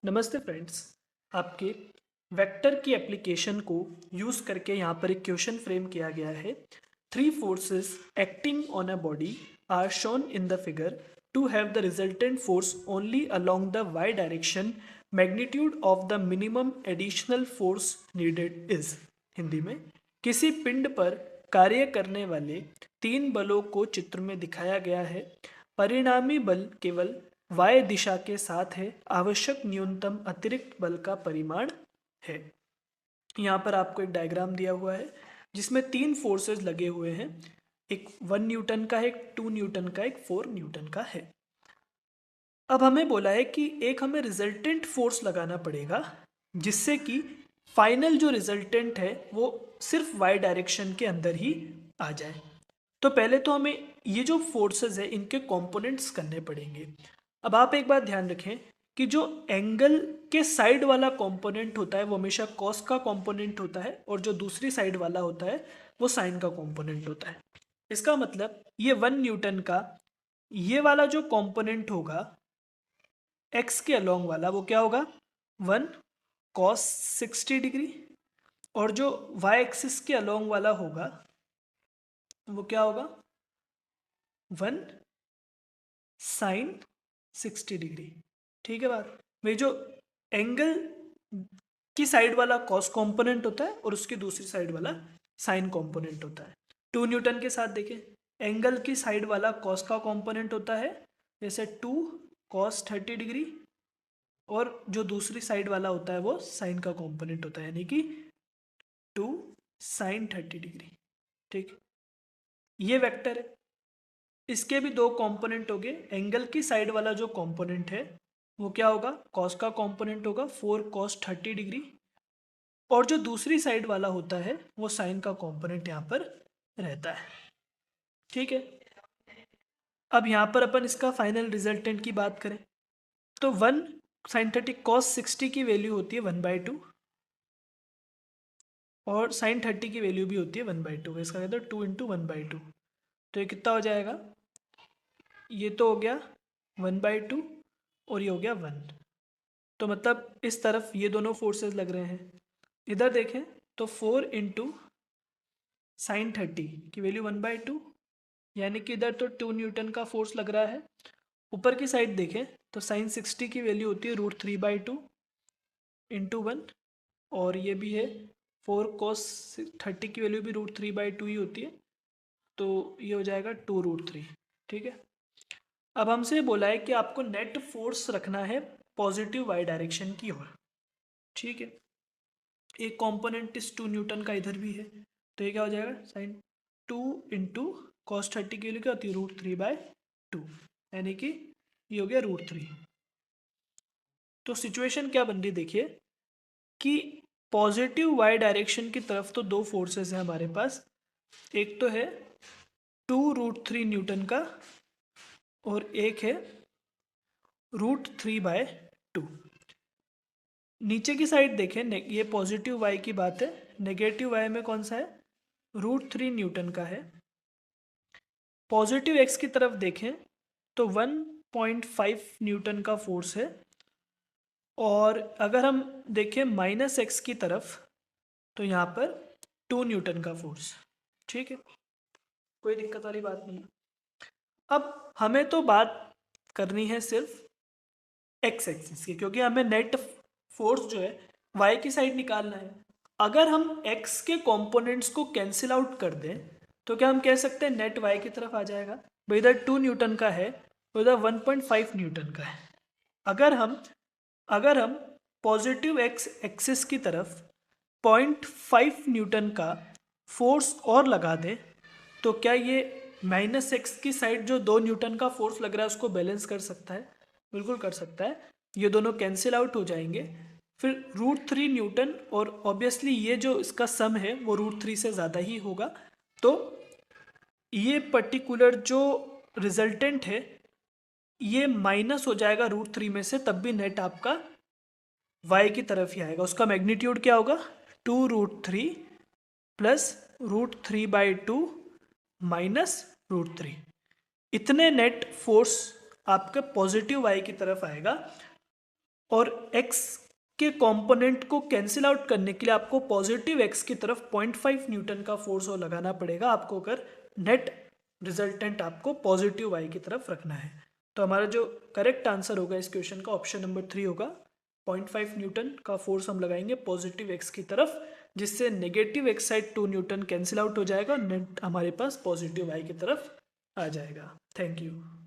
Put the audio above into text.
नमस्ते फ्रेंड्स। आपके वेक्टर की एप्लीकेशन को यूज़ करके यहाँ पर एक क्वेश्चन फ्रेम किया गया है। Three forces acting on a body are shown in the figure to have the resultant force only along the Y direction. Magnitude of the minimum additional force needed is. Hindi में, किसी पिंड पर कार्य करने वाले तीन बलों को चित्र में दिखाया गया है। परिणामी बल केवल y दिशा के साथ है। आवश्यक न्यूनतम अतिरिक्त बल का परिमाण है। यहाँ पर आपको एक डायग्राम दिया हुआ है जिसमें तीन फोर्सेस लगे हुए हैं। एक 1 न्यूटन का है, एक 2 न्यूटन का, एक 4 न्यूटन का है। अब हमें बोला है कि एक हमें रिजल्टेंट फोर्स लगाना पड़ेगा जिससे कि फाइनल जो रिजल्टेंट है वो सिर्फ y डायरेक्शन के अंदर ही आ जाए। तो पहले तो हमें ये जो फोर्सेस है इनके कंपोनेंट्स करने पड़ेंगे। अब आप एक बात ध्यान रखें कि जो एंगल के साइड वाला कंपोनेंट होता है वो हमेशा कॉस का कंपोनेंट होता है और जो दूसरी साइड वाला होता है वो साइन का कंपोनेंट होता है। इसका मतलब ये 1 न्यूटन का ये वाला जो कंपोनेंट होगा एक्स के अलोंग वाला वो क्या होगा 1 कॉस 60 डिग्री, और जो वाई एक्सिस के अलोंग वाला होगा वो क्या होगा 1 साइन 60 डिग्री। ठीक है बात। भाई जो एंगल की साइड वाला कॉस कंपोनेंट होता है और उसकी दूसरी साइड वाला साइन कंपोनेंट होता है। 2 न्यूटन के साथ देखें, एंगल की साइड वाला कॉस का कंपोनेंट होता है जैसे 2 कॉस 30 डिग्री, और जो दूसरी साइड वाला होता है वो साइन का कंपोनेंट होता है यानी कि 2 साइन 30 डिग्री। ठीक, ये वेक्टर है। इसके भी दो कंपोनेंट हो गए। एंगल की साइड वाला जो कंपोनेंट है वो क्या होगा कॉस का कंपोनेंट होगा 4 कॉस 30 डिग्री, और जो दूसरी साइड वाला होता है वो साइन का कंपोनेंट यहाँ पर रहता है। ठीक है। अब यहाँ पर अपन इसका फाइनल रिजल्टेंट की बात करें तो 1 साइन 30 कॉस 60 की वैल्यू होती है 1/2, और साइन 30 की वैल्यू भी होती है 1/2। इसका कहते हैं 2 × 1/2। तो ये कितना हो जाएगा, ये तो हो गया 1/2 और ये हो गया 1। तो मतलब इस तरफ ये दोनों फोर्सेस लग रहे हैं। इधर देखें तो 4 इंटू साइन 30 की वैल्यू 1/2, यानी कि इधर तो 2 न्यूटन का फोर्स लग रहा है। ऊपर की साइड देखें तो साइन 60 की वैल्यू होती है √3/2 इंटू 1, और ये भी है 4 cos 30 की वैल्यू भी √3/2 ही होती है। तो ये हो जाएगा 2√3। ठीक है। अब हमसे बोला है कि आपको नेट फोर्स रखना है पॉजिटिव वाई डायरेक्शन की ओर। ठीक है। एक कंपोनेंट इस 2 न्यूटन का इधर भी है, तो ये क्या हो जाएगा साइन 2 इंटू कॉस 30 की वैल्यू क्या होती है √3/2, यानी कि ये हो गया √3। तो सिचुएशन क्या बन रही देखिए कि पॉजिटिव वाई डायरेक्शन की तरफ तो दो फोर्सेस हैं हमारे पास। एक तो है 2√3 न्यूटन का और एक है √3/2। नीचे की साइड देखें, ये पॉजिटिव वाई की बात है, नेगेटिव वाई में कौन सा है √3 न्यूटन का है। पॉजिटिव एक्स की तरफ देखें तो 1.5 न्यूटन का फोर्स है, और अगर हम देखें माइनस एक्स की तरफ तो यहाँ पर 2 न्यूटन का फोर्स। ठीक है, कोई दिक्कत वाली बात नहीं। अब हमें तो बात करनी है सिर्फ एक्स एक्सिस की, क्योंकि हमें नेट फोर्स जो है वाई की साइड निकालना है। अगर हम एक्स के कंपोनेंट्स को कैंसिल आउट कर दें तो क्या हम कह सकते हैं नेट वाई की तरफ आ जाएगा। भाई इधर 2 न्यूटन का है तो इधर 1.5 न्यूटन का है। अगर हम पॉजिटिव एक्स एक्सिस की तरफ 0.5 न्यूटन का फोर्स और लगा दें तो क्या ये माइनस एक्स की साइड जो 2 न्यूटन का फोर्स लग रहा है उसको बैलेंस कर सकता है? बिल्कुल कर सकता है। ये दोनों कैंसिल आउट हो जाएंगे, फिर √3 न्यूटन, और ऑब्वियसली ये जो इसका सम है वो √3 से ज़्यादा ही होगा। तो ये पर्टिकुलर जो रिजल्टेंट है ये माइनस हो जाएगा √3 में से, तब भी नेट आपका y की तरफ ही आएगा। उसका मैग्नीट्यूड क्या होगा 2√3 प्लस √3/2 माइनस √3। इतने नेट फोर्स आपका पॉजिटिव y की तरफ आएगा। और x के कंपोनेंट को कैंसिल आउट करने के लिए आपको पॉजिटिव x की तरफ 0.5 न्यूटन का फोर्स और लगाना पड़ेगा आपको, अगर नेट रिजल्टेंट आपको पॉजिटिव y की तरफ रखना है। तो हमारा जो करेक्ट आंसर होगा इस क्वेश्चन का ऑप्शन नंबर 3 होगा। 0.5 न्यूटन का फोर्स हम लगाएंगे पॉजिटिव x की तरफ, जिससे negative x side 2 Newton cancel out हो जाएगा और नेट हमारे पास पॉजिटिव y की तरफ आ जाएगा। Thank you.